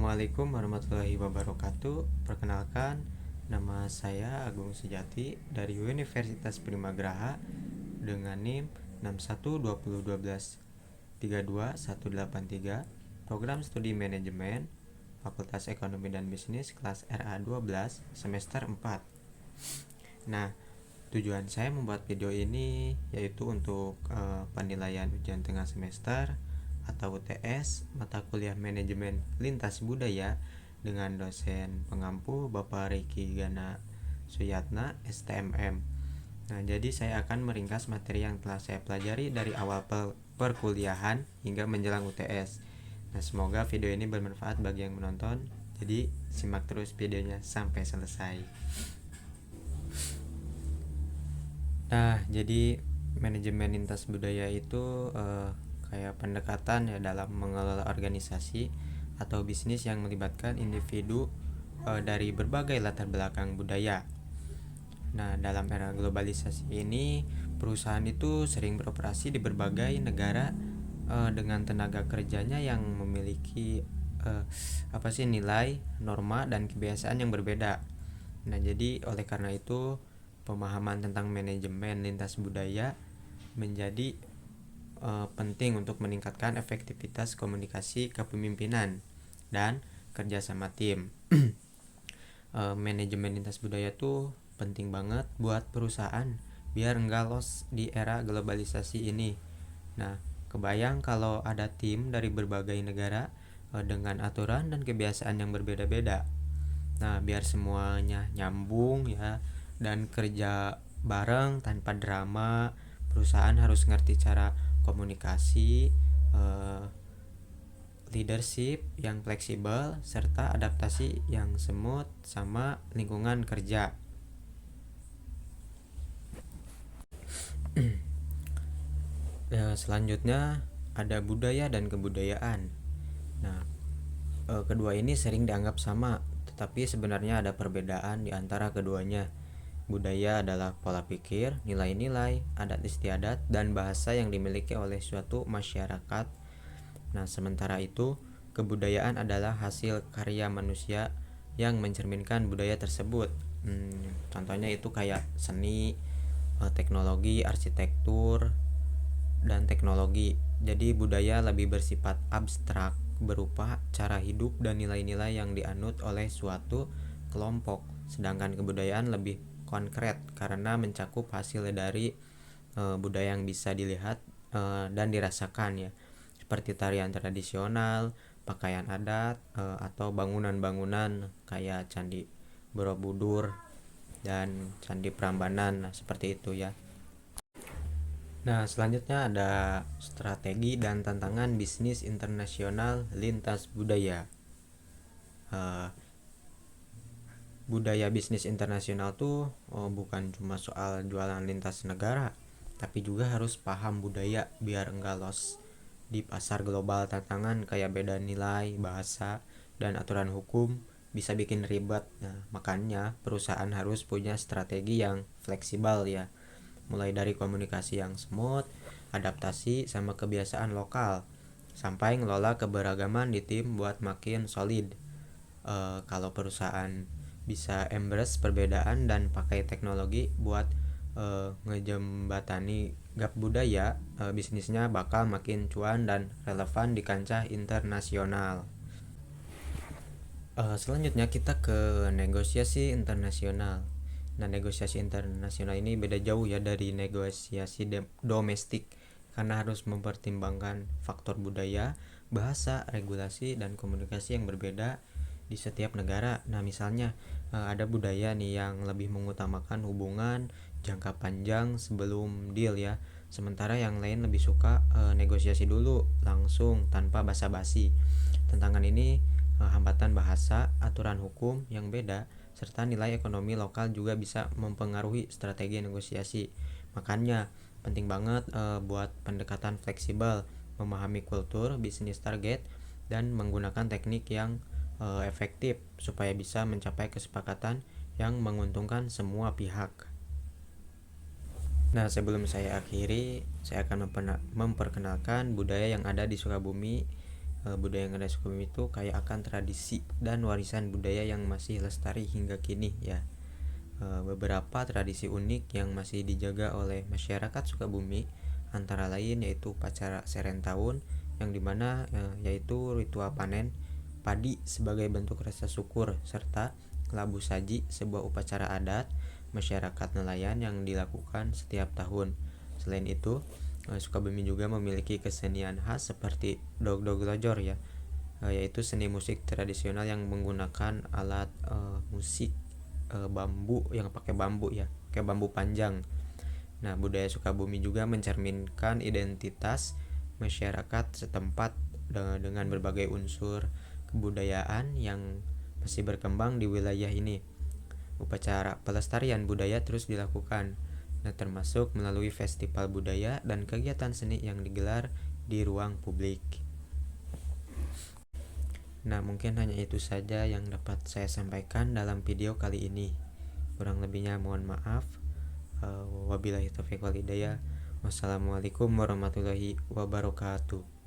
Assalamualaikum warahmatullahi wabarakatuh. Perkenalkan, nama saya Agung Sejati dari Universitas Primagraha dengan NIM 612012 Program Studi Manajemen Fakultas Ekonomi dan Bisnis kelas RA12 semester 4. Nah, tujuan saya membuat video ini yaitu untuk penilaian ujian tengah semester atau UTS mata kuliah manajemen lintas budaya dengan dosen pengampu Bapak Riki Gana Suyatna STMM. Nah, jadi saya akan meringkas materi yang telah saya pelajari dari awal perkuliahan hingga menjelang UTS. Nah, semoga video ini bermanfaat bagi yang menonton. Jadi, simak terus videonya sampai selesai. Nah, jadi manajemen lintas budaya itu kayak pendekatan ya dalam mengelola organisasi atau bisnis yang melibatkan individu dari berbagai latar belakang budaya. Nah, dalam era globalisasi ini, perusahaan itu sering beroperasi di berbagai negara dengan tenaga kerjanya yang memiliki nilai, norma dan kebiasaan yang berbeda. Nah, jadi oleh karena itu, pemahaman tentang manajemen lintas budaya menjadi penting untuk meningkatkan efektivitas komunikasi kepemimpinan dan kerjasama tim. Manajemen lintas budaya tuh penting banget buat perusahaan biar enggak lost di era globalisasi ini. Nah, kebayang kalau ada tim dari berbagai negara dengan aturan dan kebiasaan yang berbeda-beda. Nah, biar semuanya nyambung ya dan kerja bareng tanpa drama, perusahaan harus ngerti cara komunikasi, leadership yang fleksibel, serta adaptasi yang smooth sama lingkungan kerja. Selanjutnya ada budaya dan kebudayaan. Nah, kedua ini sering dianggap sama, tetapi sebenarnya ada perbedaan di antara keduanya. Budaya adalah pola pikir, nilai-nilai, adat istiadat, dan bahasa yang dimiliki oleh suatu masyarakat. Nah, sementara itu, kebudayaan adalah hasil karya manusia yang mencerminkan budaya tersebut. Contohnya itu kayak seni, teknologi, arsitektur, dan teknologi. Jadi budaya lebih bersifat abstrak, berupa cara hidup dan nilai-nilai yang dianut oleh suatu kelompok. Sedangkan kebudayaan lebih konkret karena mencakup hasil dari budaya yang bisa dilihat dan dirasakan ya, seperti tarian tradisional, pakaian adat, atau bangunan-bangunan kayak Candi Borobudur dan Candi Prambanan. Nah, seperti itu ya. Nah, selanjutnya ada strategi dan tantangan bisnis internasional lintas budaya. Budaya bisnis internasional tuh bukan cuma soal jualan lintas negara, tapi juga harus paham budaya biar enggak lost di pasar global. Tantangan kayak beda nilai, bahasa, dan aturan hukum bisa bikin ribet. Nah, makanya perusahaan harus punya strategi yang fleksibel ya, mulai dari komunikasi yang smooth, adaptasi sama kebiasaan lokal, sampai ngelola keberagaman di tim buat makin solid. Kalau perusahaan bisa embrace perbedaan dan pakai teknologi buat ngejembatani gap budaya, bisnisnya bakal makin cuan dan relevan di kancah internasional. Selanjutnya kita ke negosiasi internasional. Nah, negosiasi internasional ini beda jauh ya dari negosiasi domestik karena harus mempertimbangkan faktor budaya, bahasa, regulasi, dan komunikasi yang berbeda di setiap negara. Nah, misalnya ada budaya nih yang lebih mengutamakan hubungan jangka panjang sebelum deal ya. Sementara yang lain lebih suka negosiasi dulu langsung tanpa basa-basi. Tantangan ini hambatan bahasa, aturan hukum yang beda, serta nilai ekonomi lokal juga bisa mempengaruhi strategi negosiasi. Makanya penting banget buat pendekatan fleksibel, memahami kultur, bisnis target, dan menggunakan teknik yang efektif supaya bisa mencapai kesepakatan yang menguntungkan semua pihak. Nah, sebelum saya akhiri, saya akan memperkenalkan budaya yang ada di Sukabumi budaya yang ada di Sukabumi itu kaya akan tradisi dan warisan budaya yang masih lestari hingga kini ya. Beberapa tradisi unik yang masih dijaga oleh masyarakat Sukabumi antara lain yaitu upacara Serentahun yang dimana yaitu ritual panen padi sebagai bentuk rasa syukur, serta labu saji, sebuah upacara adat masyarakat nelayan yang dilakukan setiap tahun. Selain itu, Sukabumi juga memiliki kesenian khas seperti dog-dog lojor ya, yaitu seni musik tradisional yang menggunakan alat musik bambu yang pakai bambu ya, pakai bambu panjang. Nah, budaya Sukabumi juga mencerminkan identitas masyarakat setempat dengan berbagai unsur kebudayaan yang masih berkembang di wilayah ini. Upacara pelestarian budaya terus dilakukan, nah, termasuk melalui festival budaya dan kegiatan seni yang digelar di ruang publik. Nah, mungkin hanya itu saja yang dapat saya sampaikan dalam video kali ini. Kurang lebihnya mohon maaf. Wabillahi taufiq wal hidayah. Wassalamualaikum warahmatullahi wabarakatuh.